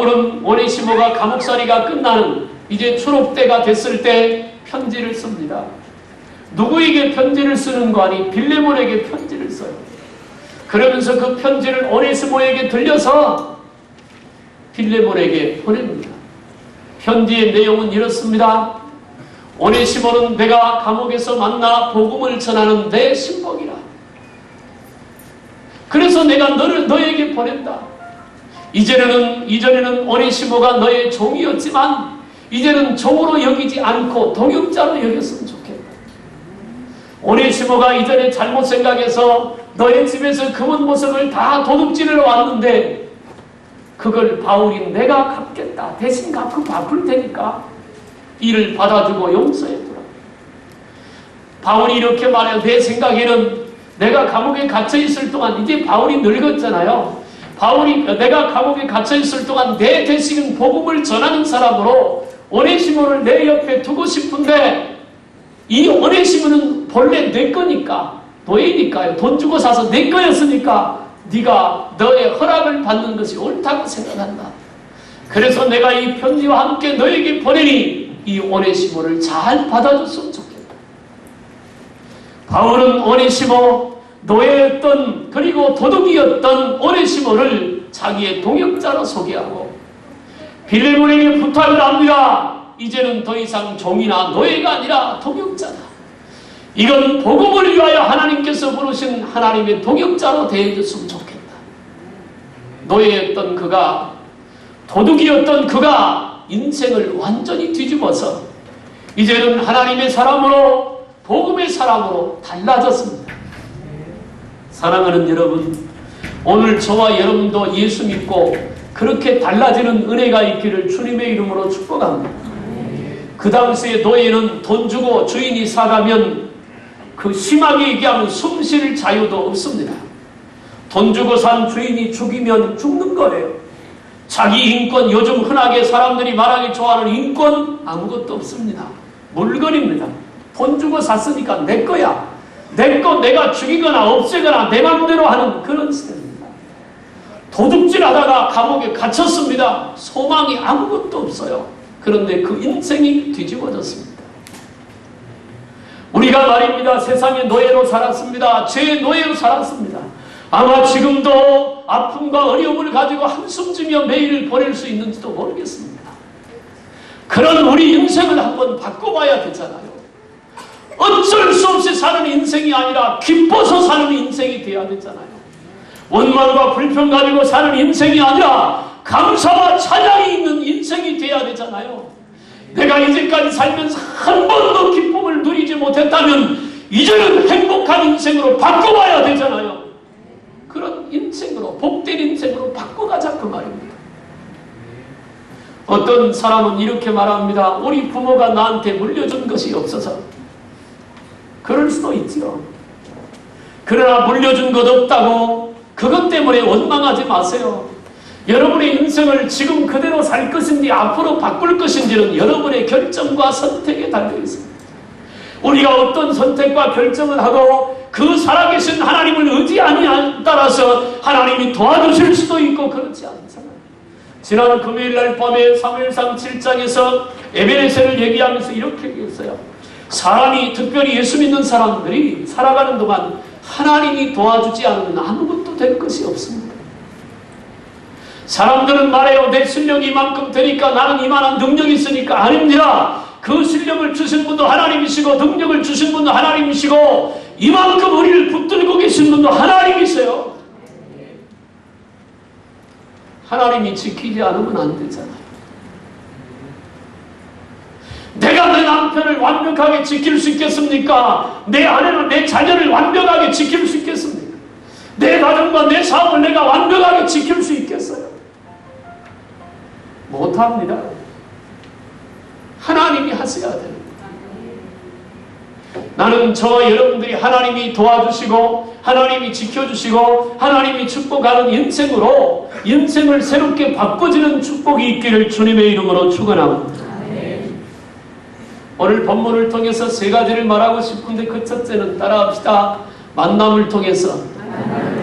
바울은 오네시모가 감옥살이가 끝나는 이제 추록 때가 됐을 때 편지를 씁니다. 누구에게 편지를 쓰는 거 아니 빌레몬에게 편지를 써요. 그러면서 그 편지를 오네시모에게 들려서 빌레몬에게 보냅니다. 편지의 내용은 이렇습니다. 오네시모는 내가 감옥에서 만나 복음을 전하는 내 신복이라. 그래서 내가 너를 너에게 보낸다. 이전에는 오네시모가 너의 종이었지만 이제는 종으로 여기지 않고 동역자로 여겼으면 좋겠다. 오네시모가 이전에 잘못 생각해서 너의 집에서 금은 보석을 다 도둑질을 왔는데 그걸 바울이 내가 갚겠다. 대신 갚고 바꿀 테니까 이를 받아주고 용서해주라. 바울이 이렇게 말해요. 내 생각에는 내가 감옥에 갇혀있을 동안 이제 바울이 늙었잖아요. 내가 감옥에 갇혀있을 동안 내 대신 복음을 전하는 사람으로 오네시모를 내 옆에 두고 싶은데 이 오네시모는 본래 내 거니까 노예니까요. 돈 주고 사서 내 거였으니까 네가 너의 허락을 받는 것이 옳다고 생각한다. 그래서 내가 이 편지와 함께 너에게 보내니 이 오네시모를 잘 받아줬으면 좋겠다. 바울은 오네시모 노예였던 그리고 도둑이었던 오네시모를 자기의 동역자로 소개하고 빌레몬에게 부탁을 합니다. 이제는 더 이상 종이나 노예가 아니라 동역자다. 이건 복음을 위하여 하나님께서 부르신 하나님의 동역자로 대해줬으면 좋겠다. 노예였던 그가 도둑이었던 그가 인생을 완전히 뒤집어서 이제는 하나님의 사람으로 복음의 사람으로 달라졌습니다. 사랑하는 여러분, 오늘 저와 여러분도 예수 믿고 그렇게 달라지는 은혜가 있기를 주님의 이름으로 축복합니다. 그 당시에 노예는 돈 주고 주인이 사가면 그 심하게 얘기하면 숨 쉴 자유도 없습니다. 돈 주고 산 주인이 죽이면 죽는 거예요. 자기 인권, 요즘 흔하게 사람들이 말하기 좋아하는 인권 아무것도 없습니다. 물건입니다. 돈 주고 샀으니까 내 거야. 내 거 내가 죽이거나 없애거나 내 맘대로 하는 그런 시대입니다. 도둑질하다가 감옥에 갇혔습니다. 소망이 아무것도 없어요. 그런데 그 인생이 뒤집어졌습니다. 우리가 말입니다. 세상의 노예로 살았습니다. 죄의 노예로 살았습니다. 아마 지금도 아픔과 어려움을 가지고 한숨지며 매일을 보낼 수 있는지도 모르겠습니다. 그런 우리 인생을 한번 바꿔봐야 되잖아요. 어쩔 수 없이 사는 인생이 아니라 기뻐서 사는 인생이 돼야 되잖아요. 원망과 불평 가지고 사는 인생이 아니라 감사와 찬양이 있는 인생이 돼야 되잖아요. 내가 이제까지 살면서 한 번도 기쁨을 누리지 못했다면 이제는 행복한 인생으로 바꿔봐야 되잖아요. 그런 인생으로, 복된 인생으로 바꿔가자 그 말입니다. 어떤 사람은 이렇게 말합니다. 우리 부모가 나한테 물려준 것이 없어서. 그럴 수도 있지요. 그러나 물려준 것 없다고 그것 때문에 원망하지 마세요. 여러분의 인생을 지금 그대로 살 것인지 앞으로 바꿀 것인지는 여러분의 결정과 선택에 달려 있습니다. 우리가 어떤 선택과 결정을 하고 그 살아계신 하나님을 의지하느냐에 따라서 하나님이 도와주실 수도 있고 그렇지 않잖아요. 지난 금요일날 밤에 사무엘상 7장에서 에베네셀을 얘기하면서 이렇게 얘기했어요. 사람이, 특별히 예수 믿는 사람들이 살아가는 동안 하나님이 도와주지 않으면 아무것도 될 것이 없습니다. 사람들은 말해요. 내 실력이 이만큼 되니까 나는 이만한 능력이 있으니까. 아닙니다. 그 실력을 주신 분도 하나님이시고 능력을 주신 분도 하나님이시고 이만큼 우리를 붙들고 계신 분도 하나님이세요. 하나님이 지키지 않으면 안 되잖아요. 내가 내 남편을 완벽하게 지킬 수 있겠습니까? 내 아내나 내 자녀를 완벽하게 지킬 수 있겠습니까? 내 가정과 내 사업을 내가 완벽하게 지킬 수 있겠어요? 못합니다. 하나님이 하셔야 됩니다. 나는 저와 여러분들이 하나님이 도와주시고 하나님이 지켜주시고 하나님이 축복하는 인생으로 인생을 새롭게 바꿔지는 축복이 있기를 주님의 이름으로 축원합니다. 오늘 본문을 통해서 세 가지를 말하고 싶은데 그 첫째는 따라합시다. 만남을 통해서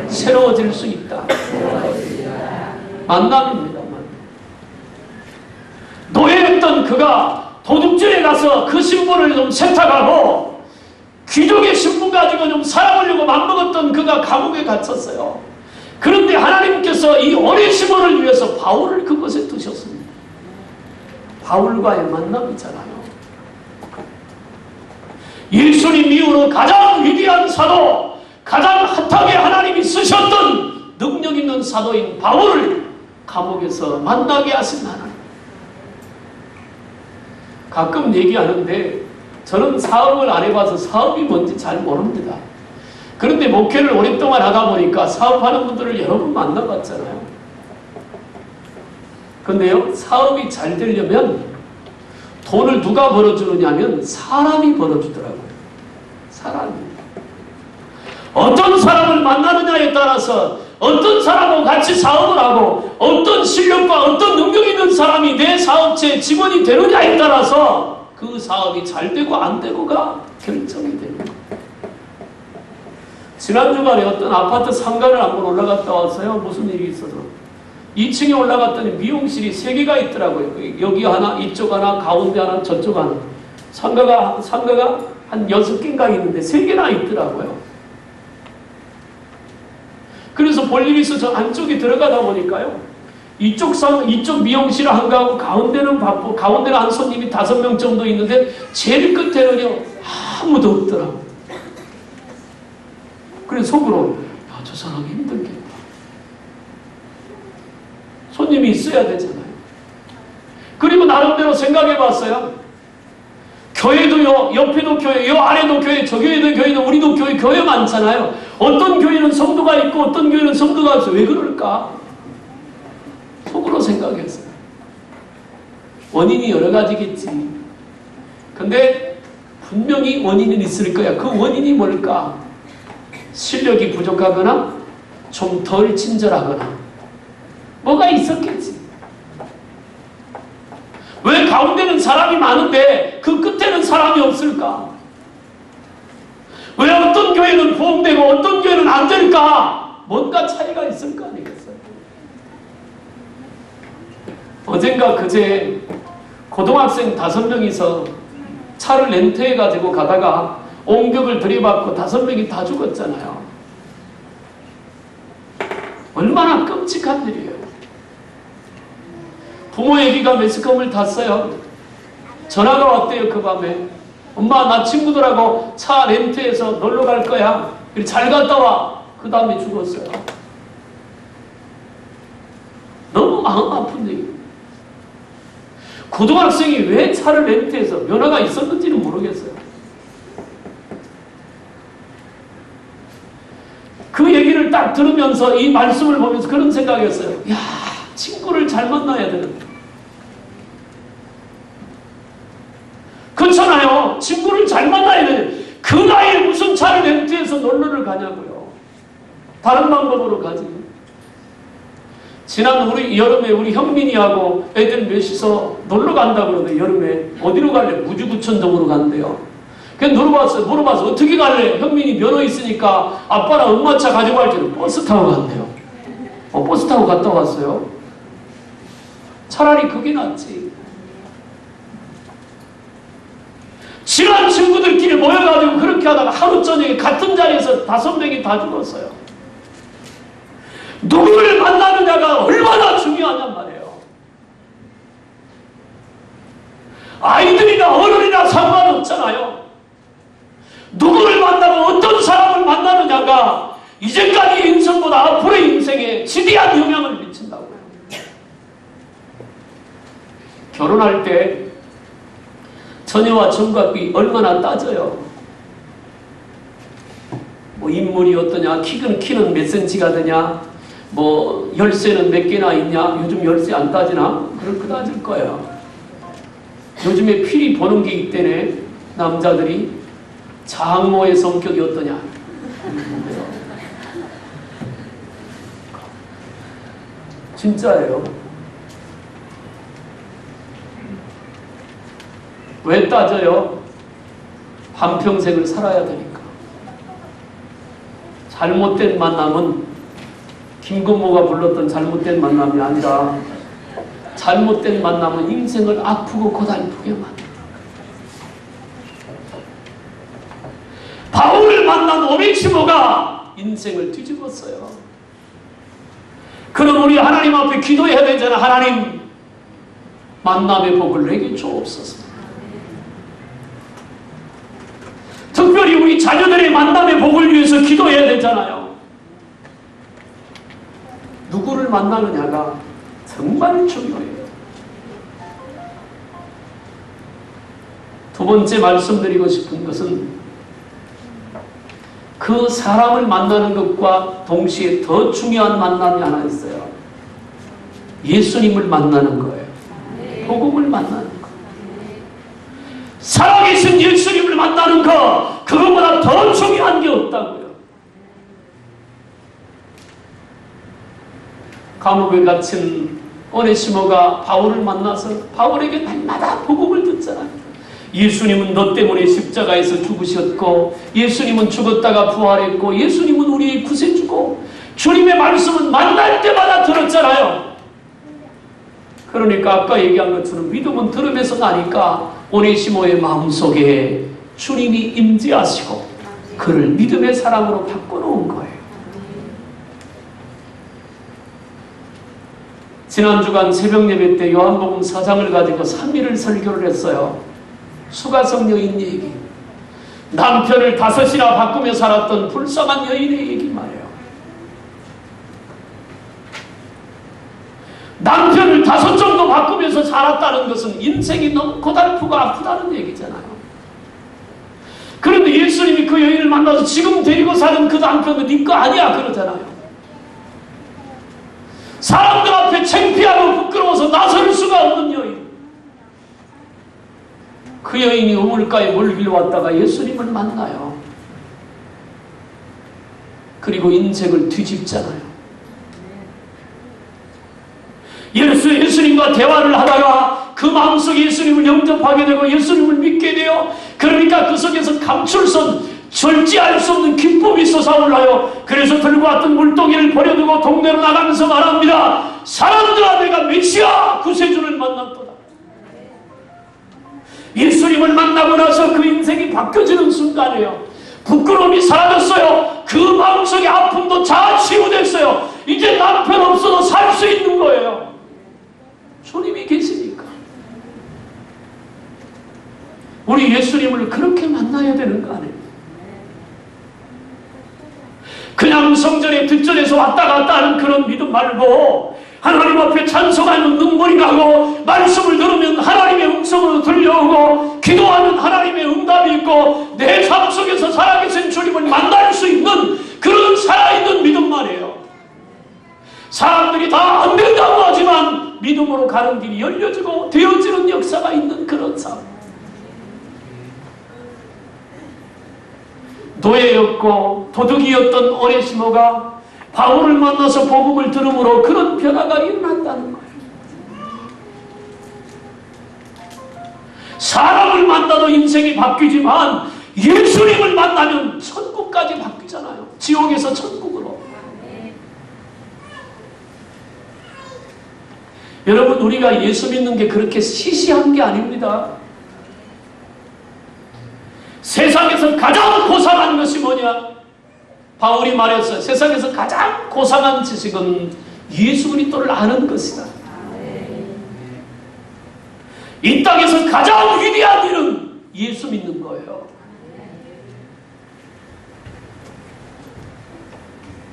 새로워질 수 있다. 만남입니다. 그가 도둑질에 가서 그 신분을 좀 세탁하고 귀족의 신분 가지고 좀 살아보려고 맘먹었던 그가 감옥에 갇혔어요. 그런데 하나님께서 이 오네시모를 위해서 바울을 그곳에 두셨습니다. 바울과의 만남이잖아요. 예수님 이후로 가장 위대한 사도, 가장 핫하게 하나님이 쓰셨던 능력 있는 사도인 바울을 감옥에서 만나게 하신 하나님. 가끔 얘기하는데 저는 사업을 안 해봐서 사업이 뭔지 잘 모릅니다. 그런데 목회를 오랫동안 하다 보니까 사업하는 분들을 여러 번 만나봤잖아요. 근데요, 사업이 잘 되려면 돈을 누가 벌어주느냐면 사람이 벌어주더라고요. 사람이. 어떤 사람을 만나느냐에 따라서 어떤 사람하고 같이 사업을 하고 어떤 실력과 어떤 능력 있는 사람이 내 사업체의 직원이 되느냐에 따라서 그 사업이 잘 되고 안 되고가 결정이 되는 거예요. 지난 주말에 어떤 아파트 상가를 한번 올라갔다 왔어요. 무슨 일이 있어서. 2층에 올라갔더니 미용실이 3개가 있더라고요. 여기 하나, 이쪽 하나, 가운데 하나, 저쪽 하나. 상가가 한 6개인가 있는데 3개나 있더라고요. 그래서 볼 일이 있어서 저 안쪽에 들어가다 보니까요. 이쪽 미용실 한가하고 가운데는 바쁘고 가운데는 한 손님이 5명 정도 있는데 제일 끝에는요. 아무도 없더라고요. 그래서 속으로 야, 저 사람이 힘들겠다. 손님이 있어야 되잖아요. 그리고 나름대로 생각해 봤어요. 교회도요, 옆에도 교회, 요 아래도 교회, 저 교회도 교회도 우리도 교회 많잖아요. 어떤 교회는 성도가 있고 어떤 교회는 성도가 없어요. 왜 그럴까? 속으로 생각했어요. 원인이 여러 가지겠지. 근데 분명히 원인은 있을 거야. 그 원인이 뭘까? 실력이 부족하거나 좀 덜 친절하거나 뭐가 있었겠지. 왜 가운데는 사람이 많은데 그 끝에는 사람이 없을까? 왜 어떤 교회는 부흥되고 어떤 교회는 안 될까? 뭔가 차이가 있을 거 아니겠어요? 어젠가 그제 고등학생 5명이서 차를 렌트해가지고 가다가 옹벽을 들이받고 5명이 다 죽었잖아요. 얼마나 끔찍한 일이에요. 부모 애기가 매스컴을 탔어요. 전화가 왔대요. 그 밤에. 엄마 나 친구들하고 차 렌트해서 놀러 갈 거야. 잘 갔다 와. 그 다음에 죽었어요. 너무 마음 아픈 얘기예요. 고등학생이 왜 차를 렌트해서 면허가 있었는지는 모르겠어요. 그 얘기를 딱 들으면서 이 말씀을 보면서 그런 생각이었어요. 야, 친구를 잘 만나야 되는데. 그렇잖아요. 친구를 잘 만나야 되는데 그 나이에 무슨 차를 렌트해서 놀러를 가냐고요. 다른 방법으로 가지. 지난 여름에 우리 형민이하고 애들 몇이서 놀러 간다 그러는데 여름에 어디로 갈래? 무주구천동으로 간대요. 그냥 물어봤어. 어떻게 갈래? 형민이 면허 있으니까 아빠랑 엄마 차 가지고 갈 때는 버스 타고 간대요. 버스 타고 갔다 왔어요. 차라리 그게 낫지. 친한 친구들끼리 모여가지고 그렇게 하다가 하루 저녁에 같은 자리에서 5명이 다 죽었어요. 누구를 만나느냐가 얼마나 중요하냔 말이에요. 아이들이나 어른이나 상관없잖아요. 누구를 만나고 어떤 사람을 만나느냐가 이제까지 인생보다 앞으로의 인생에 지대한 영향을 미친다고요. 결혼할 때 처녀와 청각이 얼마나 따져요. 뭐 인물이 어떠냐, 키는 몇 센치가 되냐, 뭐 열쇠는 몇 개나 있냐. 요즘 열쇠 안 따지나? 그렇게 따질 거예요. 요즘에 필히 보는 게 있대네. 남자들이 장모의 성격이 어떠냐. 진짜예요. 왜 따져요? 한평생을 살아야 되니까. 잘못된 만남은 김건모가 불렀던 잘못된 만남이 아니라 잘못된 만남은 인생을 아프고 고달프게 만든다. 바울을 만난 오네시모가 인생을 뒤집었어요. 그럼 우리 하나님 앞에 기도해야 되잖아. 하나님, 만남의 복을 내게 주옵소서. 특별히 우리 자녀들의 만남의 복을 위해서 기도해야 되잖아요. 누구를 만나느냐가 정말 중요해요. 두 번째 말씀드리고 싶은 것은 그 사람을 만나는 것과 동시에 더 중요한 만남이 하나 있어요. 예수님을 만나는 거예요. 복음을 만나는 거. 살아계신 예수님을 만나는 거, 그것보다 더 중요한 게 없다고요. 감옥에 갇힌 오네시모가 바울을 만나서 바울에게 날마다 복음을 듣잖아요. 예수님은 너 때문에 십자가에서 죽으셨고, 예수님은 죽었다가 부활했고, 예수님은 우리의 구세주고, 주님의 말씀은 만날 때마다 들었잖아요. 그러니까 아까 얘기한 것처럼 믿음은 들으면서 나니까 오네시모의 마음속에 주님이 임재하시고 그를 믿음의 사람으로 바꿔놓은 거예요. 지난 주간 새벽 예배 때 요한복음 4장을 가지고 3일을 설교를 했어요. 수가성 여인 얘기, 남편을 5이나 바꾸며 살았던 불쌍한 여인의 얘기 말이에요. 남편을 5 정도 바꾸면서 살았다는 것은 인생이 너무 고달프고 아프다는 얘기잖아요. 그런데 예수님이 그 여인을 만나서 지금 데리고 사는 그 남편은 네 거 아니야 그러잖아요. 사람들 앞에 창피하고 부끄러워서 나설 수가 없는 여인. 그 여인이 우물가에 몰기로 왔다가 예수님을 만나요. 그리고 인생을 뒤집잖아요. 예수님과 대화를 하다가 그 마음속에 예수님을 영접하게 되고 예수님을 믿게 돼요. 그러니까 그 속에서 감출선, 절제할 수 없는 기쁨이 솟아올라요. 그래서 들고 왔던 물동이를 버려두고 동네로 나가면서 말합니다. 사람들아, 내가 메시아 구세주를 만났도다. 예수님을 만나고 나서 그 인생이 바뀌어지는 순간이에요. 부끄러움이 사라졌어요. 그 마음속의 아픔도 다 치유됐어요. 이제 남편 없어도 살 수 있는 거예요. 주님이 계시니까. 우리 예수님을 그렇게 만나야 되는 거 아니에요? 그냥 성전에 뒷전에서 왔다 갔다 하는 그런 믿음 말고 하나님 앞에 찬송하면 눈물이 나고 말씀을 들으면 하나님의 음성으로 들려오고 기도하면 하나님의 응답이 있고 내 삶 속에서 살아계신 주님을 만날 수 있는 그런 살아있는 믿음 말이에요. 사람들이 다 안 된다고 하지만 믿음으로 가는 길이 열려지고 되어지는 역사가 있는 그런 삶. 노예였고 도둑이었던 오네시모가 바울을 만나서 복음을 들음으로 그런 변화가 일어난다는 거예요. 사람을 만나도 인생이 바뀌지만 예수님을 만나면 천국까지 바뀌잖아요. 지옥에서 천국으로. 여러분, 우리가 예수 믿는 게 그렇게 시시한 게 아닙니다. 세상에서 가장 고상한 것이 뭐냐? 바울이 말했어요. 세상에서 가장 고상한 지식은 예수 그리스도를 아는 것이다. 이 땅에서 가장 위대한 일은 예수 믿는 거예요.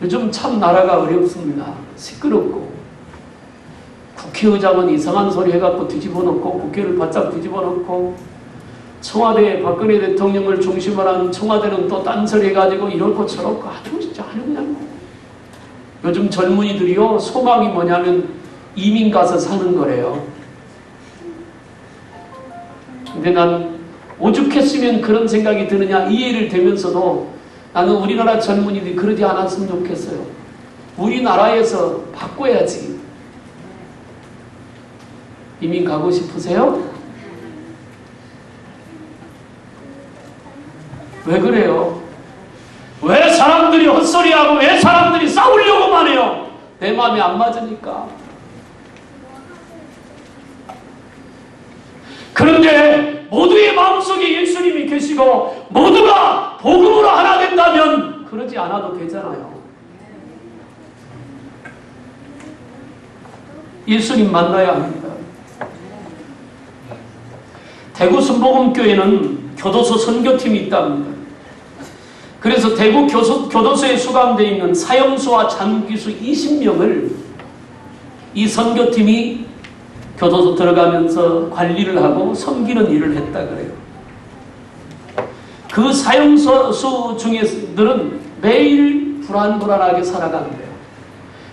요즘 참 나라가 어렵습니다. 시끄럽고 국회의장은 이상한 소리 해갖고 뒤집어 놓고 국회를 바짝 뒤집어 놓고 청와대 박근혜 대통령을 중심으로 한 청와대는 또 딴소리 해가지고 이렇고 저렇고 아주 진짜 그냥 요즘 젊은이들이요 소망이 뭐냐면 이민 가서 사는 거래요. 근데 난 오죽했으면 그런 생각이 드느냐 이해를 되면서도 나는 우리나라 젊은이들이 그러지 않았으면 좋겠어요. 우리나라에서 바꿔야지. 이민 가고 싶으세요? 왜 그래요? 왜 사람들이 헛소리하고 왜 사람들이 싸우려고만 해요? 내 마음에 안 맞으니까. 모두의 마음속에 예수님이 계시고 모두가 복음으로 하나 된다면 그러지 않아도 되잖아요. 예수님 만나야 합니다. 대구 순복음교회는 교도소 선교팀이 있답니다. 그래서 대구 교도소에 수감되어 있는 사형수와 잠기수 20명을 이 선교팀이 교도소 들어가면서 관리를 하고 섬기는 일을 했다 그래요. 그 사형수 중에들은 매일 불안불안하게 살아간대요.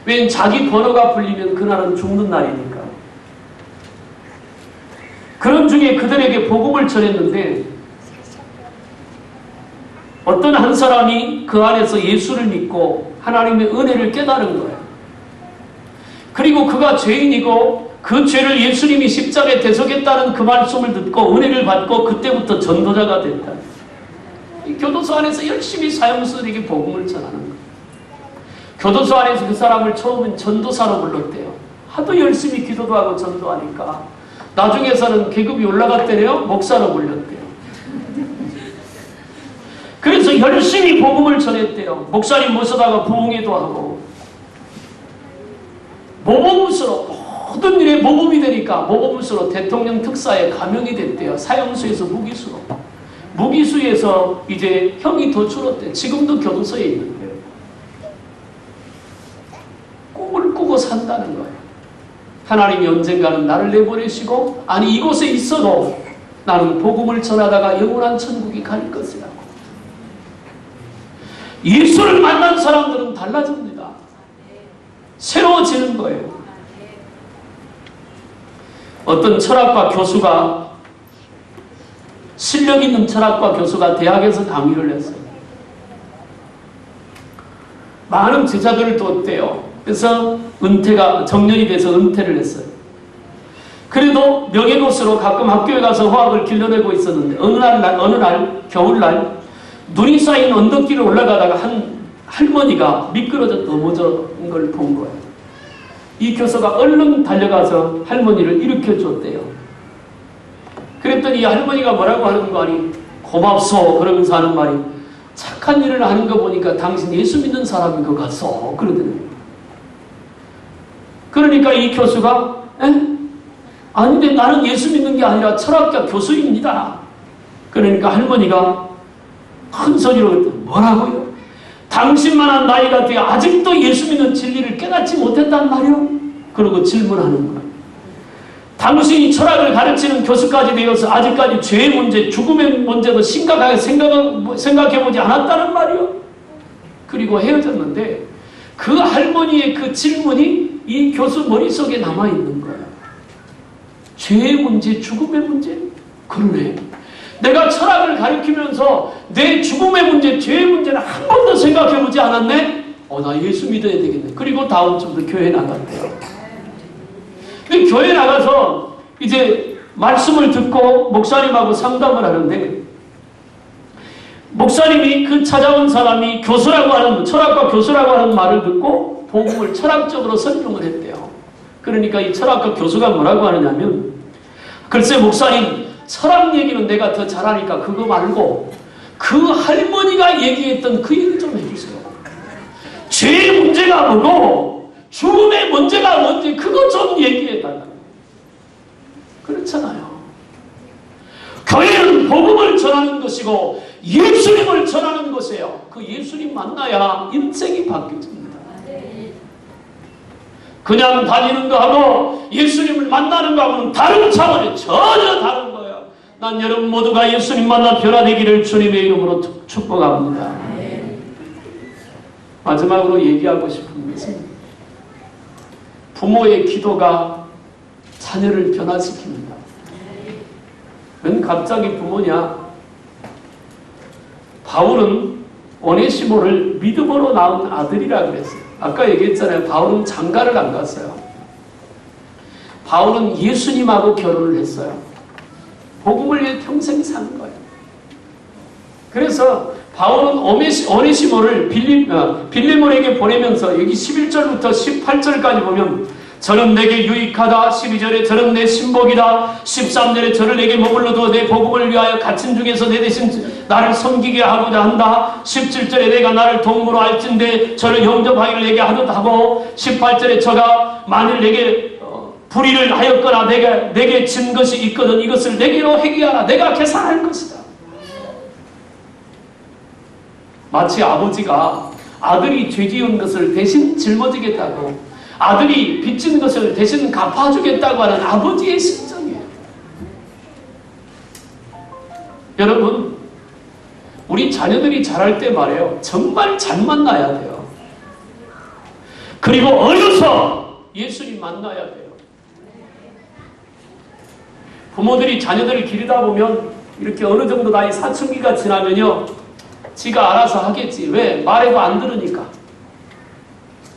왜냐면 자기 번호가 불리면 그날은 죽는 날이니까. 그런 중에 그들에게 복음을 전했는데 어떤 한 사람이 그 안에서 예수를 믿고 하나님의 은혜를 깨달은 거예요. 그리고 그가 죄인이고 그 죄를 예수님이 십자가에 대속했다는 그 말씀을 듣고 은혜를 받고 그때부터 전도자가 됐다. 이 교도소 안에서 열심히 사형수들에게 복음을 전하는 거예요. 교도소 안에서 그 사람을 처음엔 전도사로 불렀대요. 하도 열심히 기도도 하고 전도하니까 나중에서는 계급이 올라갔대요. 목사로 불렸대요. 그래서 열심히 복음을 전했대요. 목사님 모셔다가 부흥회도 하고 모범으로 모든 일에 모범이 되니까 모범으로 대통령 특사에 감형이 됐대요. 사형수에서 무기수로. 무기수에서 이제 형이 더 줄었대요. 지금도 교도소에 있는데요. 꿈을 꾸고 산다는 거예요. 하나님이 언젠가는 나를 내보내시고 아니 이곳에 있어도 나는 복음을 전하다가 영원한 천국에 갈 것이라고. 예수를 만난 사람들은 달라집니다. 새로워지는 거예요. 어떤 철학과 교수가 실력 있는 철학과 교수가 대학에서 강의를 했어요. 많은 제자들을 뒀대요. 그래서 정년이 돼서 은퇴를 했어요. 그래도 명예교수로 가끔 학교에 가서 화학을 길러내고 있었는데 어느 날 겨울날 눈이 쌓인 언덕길을 올라가다가 한 할머니가 미끄러져 넘어진 걸 본 거예요. 이 교수가 얼른 달려가서 할머니를 일으켜줬대요. 그랬더니 이 할머니가 뭐라고 하는 거 아니? 고맙소. 그러면서 하는 말이 착한 일을 하는 거 보니까 당신 예수 믿는 사람인 것 같소. 그러더니 그러니까 이 교수가 아닌데 나는 예수 믿는 게 아니라 철학자 교수입니다. 그러니까 할머니가 큰 소리로 뭐라고요? 당신만한 나이가 되어 아직도 예수 믿는 진리를 깨닫지 못했단 말이오? 그러고 질문하는 거예요. 당신이 철학을 가르치는 교수까지 되어서 아직까지 죄의 문제, 죽음의 문제도 심각하게 생각해보지 않았다는 말이오? 그리고 헤어졌는데 그 할머니의 그 질문이 이 교수 머릿속에 남아있는 거예요. 죄의 문제, 죽음의 문제? 그러네. 내가 철학을 가르치면서 내 죽음의 문제, 죄의 문제는 한 번도 생각해보지 않았네? 나 예수 믿어야 되겠네. 그리고 다음 주부터 교회 나갔대요. 근데 교회 나가서 이제 말씀을 듣고 목사님하고 상담을 하는데 목사님이 그 찾아온 사람이 교수라고 하는, 철학과 교수라고 하는 말을 듣고 복음을 철학적으로 설명을 했대요. 그러니까 이 철학과 교수가 뭐라고 하느냐면 글쎄 목사님 철학 얘기는 내가 더 잘하니까 그거 말고 그 할머니가 얘기했던 그 얘기 좀 해주세요. 죄의 문제가 뭐고 죽음의 문제가 뭔지 그거 좀 얘기해달라. 그렇잖아요. 교회는 복음을 전하는 것이고 예수님을 전하는 것이에요. 그 예수님 만나야 인생이 바뀌어집니다. 그냥 다니는 거하고 예수님을 만나는 거하고는 다른 차원이 전혀 다른 거예요. 난 여러분 모두가 예수님 만나 변화되기를 주님의 이름으로 축복합니다. 마지막으로 얘기하고 싶은 것은 부모의 기도가 자녀를 변화시킵니다. 웬 갑자기 부모냐? 바울은 오네시모를 믿음으로 낳은 아들이라 그랬어요. 아까 얘기했잖아요. 바울은 장가를 안 갔어요. 바울은 예수님하고 결혼을 했어요. 복음을 위해 평생 사는 거예요. 그래서 바울은 오네시모를 빌레몬에게 보내면서 여기 11절부터 18절까지 보면 저는 내게 유익하다. 12절에 저는 내 신복이다. 13절에 저를 내게 머물러도 내 복음을 위하여 갇힌 중에서 내 대신 나를 섬기게 하고자 한다. 17절에 내가 나를 도움으로 할진대 저를 영접하기를 내게 하듯 하고, 18절에 저가 만일 내게 불의를 하였거나 내게 진 것이 있거든 이것을 내게로 회개하라. 내가 계산할 것이다. 마치 아버지가 아들이 죄지은 것을 대신 짊어지겠다고, 아들이 빚진 것을 대신 갚아주겠다고 하는 아버지의 심정이에요. 여러분, 우리 자녀들이 자랄 때 말이에요, 정말 잘 만나야 돼요. 그리고 어려서 예수님 만나야 돼요. 부모들이 자녀들을 기르다 보면 이렇게 어느 정도 나이 사춘기가 지나면요, 지가 알아서 하겠지. 왜? 말해도 안 들으니까.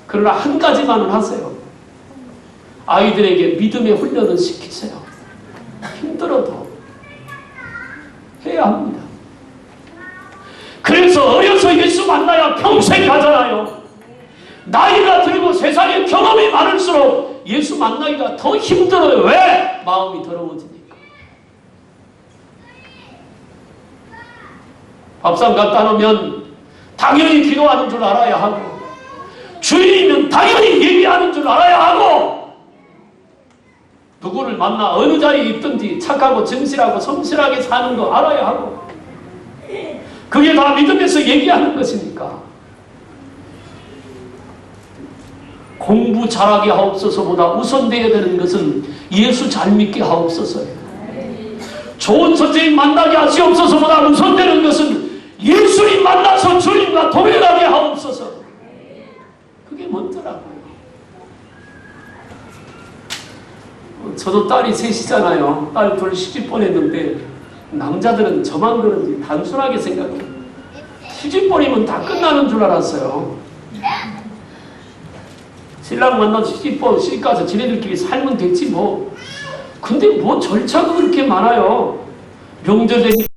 그러나 한 가지만은 하세요. 아이들에게 믿음의 훈련을 시키세요. 힘들어도 해야 합니다. 그래서 어려서 예수 만나야 평생 가잖아요. 나이가 들고 세상에 경험이 많을수록 예수 만나기가 더 힘들어요. 왜? 마음이 더러워지니까. 밥상 갖다 놓으면 당연히 기도하는 줄 알아야 하고, 주인이면 당연히 예비하는 줄 알아야 하고, 누구를 만나 어느 자리에 있든지 착하고 정실하고 성실하게 사는 거 알아야 하고, 그게 다 믿음에서 얘기하는 것이니까. 공부 잘하게 하옵소서보다 우선되어야 되는 것은 예수 잘 믿게 하옵소서예요. 좋은 선생님 만나게 하시옵소서보다 우선되는 것은 예수님 만나서 주님과 동행하게 하옵소서. 그게 먼저라고요. 저도 딸이 셋이잖아요. 딸 둘 시집 보냈는데 남자들은 저만 그런지 단순하게 생각해요. 시집 보내면 다 끝나는 줄 알았어요. 신랑 만나서 시집 가서 지네들끼리 살면 됐지 뭐. 근데 뭐 절차가 그렇게 많아요. 명절 되니